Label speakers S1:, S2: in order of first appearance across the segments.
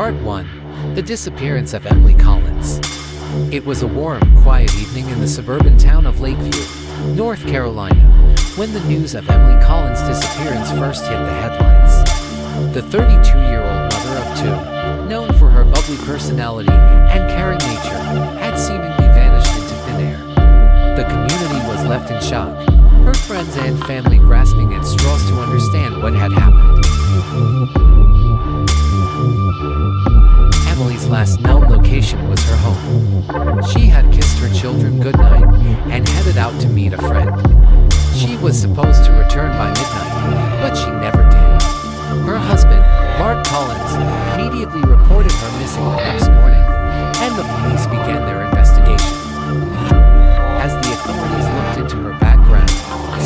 S1: Part 1. The Disappearance of Emily Collins. It was a warm, quiet evening in the suburban town of Lakeview, North Carolina, when the news of Emily Collins' disappearance first hit the headlines. The 32-year-old mother of two, known for her bubbly personality and caring nature, had seemingly vanished into thin air. The community was left in shock, her friends and family grasping at straws to understand what had happened. Emily's last known location was her home. She had kissed her children goodnight and headed out to meet a friend. She was supposed to return by midnight, but she never did. Her husband, Mark Collins, immediately reported her missing the next morning, and the police began their investigation. As the authorities looked into her background,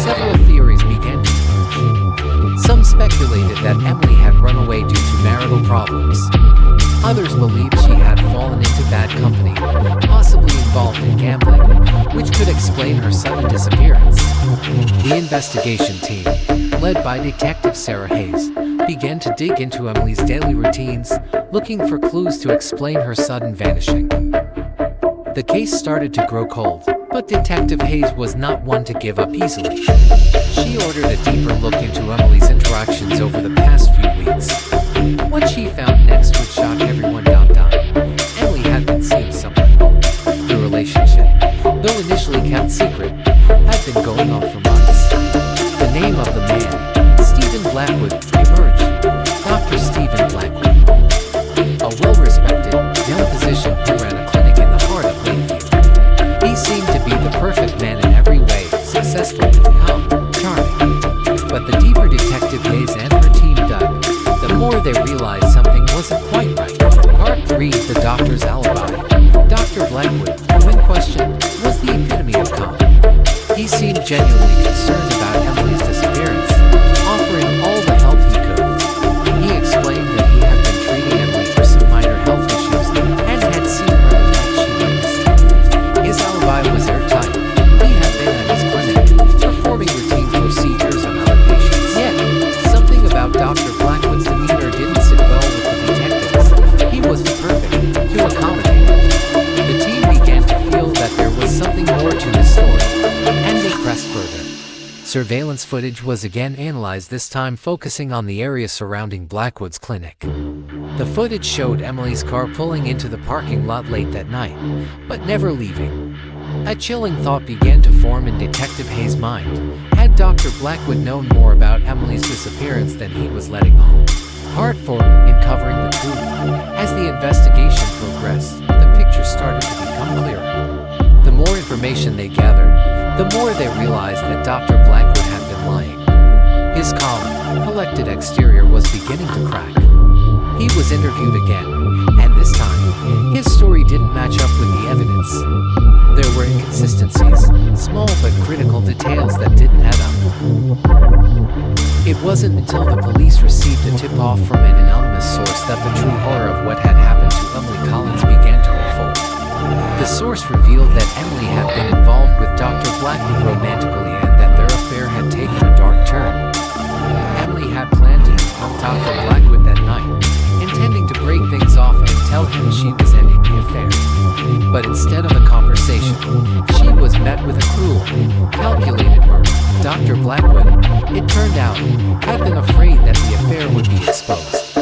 S1: several theories began to emerge. Some speculated that Emily had run away due to marital problems. Others believed she had fallen into bad company, possibly involved in gambling, which could explain her sudden disappearance. The investigation team, led by Detective Sarah Hayes, began to dig into Emily's daily routines, looking for clues to explain her sudden vanishing. The case started to grow cold, but Detective Hayes was not one to give up easily. She ordered a deeper look into Emily's interactions over the past few weeks. What she found next would shock everyone. Emily had been seeing someone. The relationship, though initially kept secret, had been going on for months. The name of the man, Stephen Blackwood, emerged. Dr. Stephen Blackwood, a well-respected, young physician who ran a clinic in the heart of Lakeview. He seemed to be the perfect man in every way, successful, calm, charming. But the deeper Detective Hayes and her team dug, the more they realized something wasn't quite right. Part 3. The Doctor's Alibi. Dr. Blackwood, when questioned, was the epitome of calm. He seemed genuinely concerned about Emily's disappearance, offering all the help he could. He explained that he had been treating Emily for some minor health issues and had seen her the night she went missing. His alibi was airtight. He had been at his clinic, performing routine procedures on other patients. Yet, something about Dr. Blackwood's demeanor didn't sit well with the detectives. He was perfect to accommodate. The team began to feel that there was something more to this story, and they pressed further. Surveillance footage was again analyzed, this time focusing on the area surrounding Blackwood's clinic. The footage showed Emily's car pulling into the parking lot late that night, but never leaving. A chilling thought began to form in Detective Hayes' mind. Had Dr. Blackwood known more about Emily's disappearance than he was letting on? Part 4. In covering the truth. As the investigation progressed, the picture started to become clearer. The more information they gathered, the more they realized that Dr. Blackwood had been lying. His calm, collected exterior was beginning to crack. He was interviewed again, and this time, his story didn't match up with the evidence. There were inconsistencies, small but critical details that didn't add up. It wasn't until the police received a tip-off from an anonymous source that the true horror of what had happened to Emily Collins began to unfold. The source revealed that Emily had been involved with Dr. Blackwood romantically and that their affair had taken a dark turn. Emily had planned to confront Dr. Blackwood that night, intending to break things off and tell him she was ending the affair. But instead of a conversation, she was met with a cruel, calculated murder. Dr. Blackwood, it turned out, had been afraid that the affair would be exposed.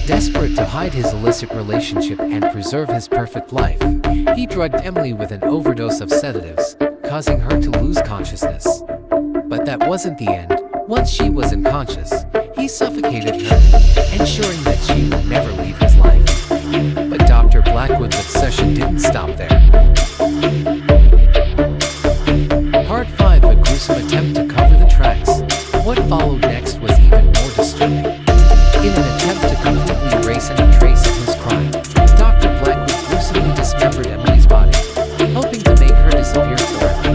S1: Desperate to hide his illicit relationship and preserve his perfect life, he drugged Emily with an overdose of sedatives, causing her to lose consciousness. But that wasn't the end. Once she was unconscious, he suffocated her, ensuring that she would never leave his life. But Dr. Blackwood's obsession didn't stop there. Part 5. A gruesome attempt to cover the tracks. What followed next was even more disturbing. In an attempt to completely erase any trace of his crime, Dr. Blackwood gruesomely dismembered Emily's body, hoping to make her disappear forever.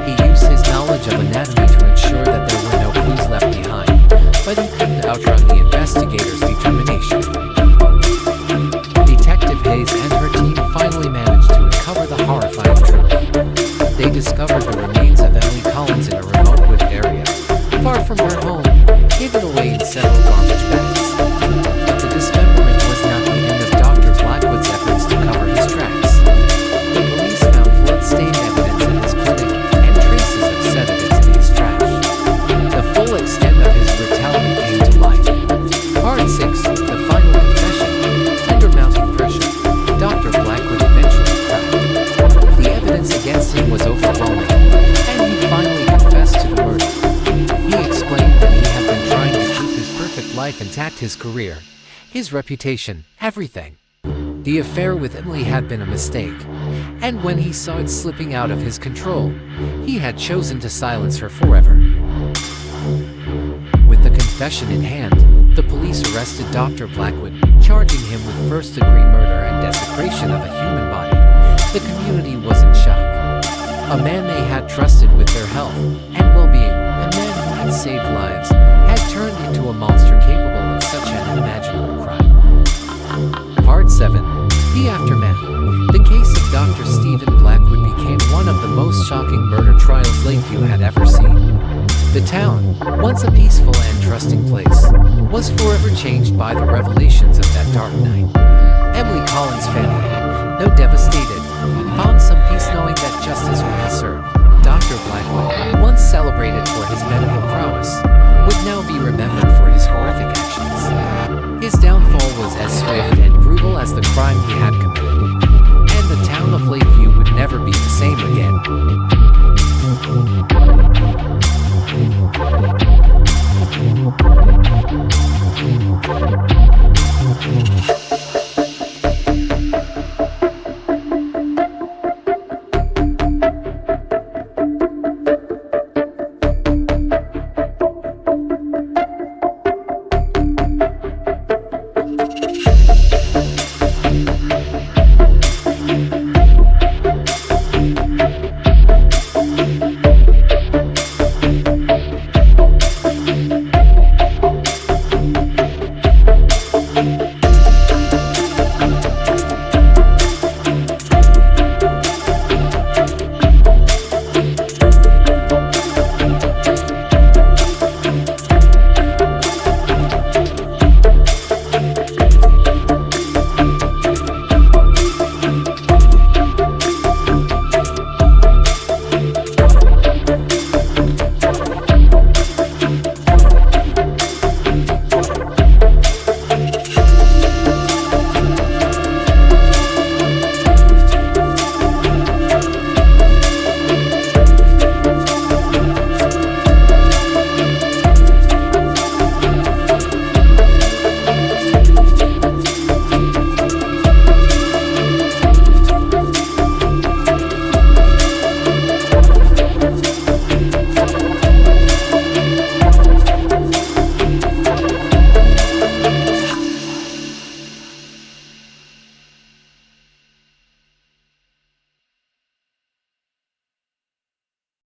S1: He used his knowledge of anatomy to ensure that there were no clues left behind, but he couldn't outrun the investigators' determination. Detective Hayes and her team finally managed to uncover the horrifying truth. They discovered the remains of Emily Collins in a remote wooded area, far from her home, hidden away in several garbage bags. But the dismemberment was not the end life intact, his career, his reputation, everything. The affair with Emily had been a mistake, and when he saw it slipping out of his control, he had chosen to silence her forever. With the confession in hand, the police arrested Dr. Blackwood, charging him with first-degree murder and desecration of a human body. The community was in shock. A man they had trusted with their health and well-being, a man who had saved lives, had turned into a monster capable of such an unimaginable crime. Part 7. The Aftermath. The case of Dr. Stephen Blackwood became one of the most shocking murder trials Lakeview had ever seen. The town, once a peaceful and trusting place, was forever changed by the revelations of that dark night. Emily Collins' family, though devastated, found some peace knowing that justice would be served. Dr. Blackwood, once celebrated for his medical prowess, would now be remembered for his horrific actions. His downfall was as swift and brutal as the crime he had committed, and the town of Lakeview would never be the same again.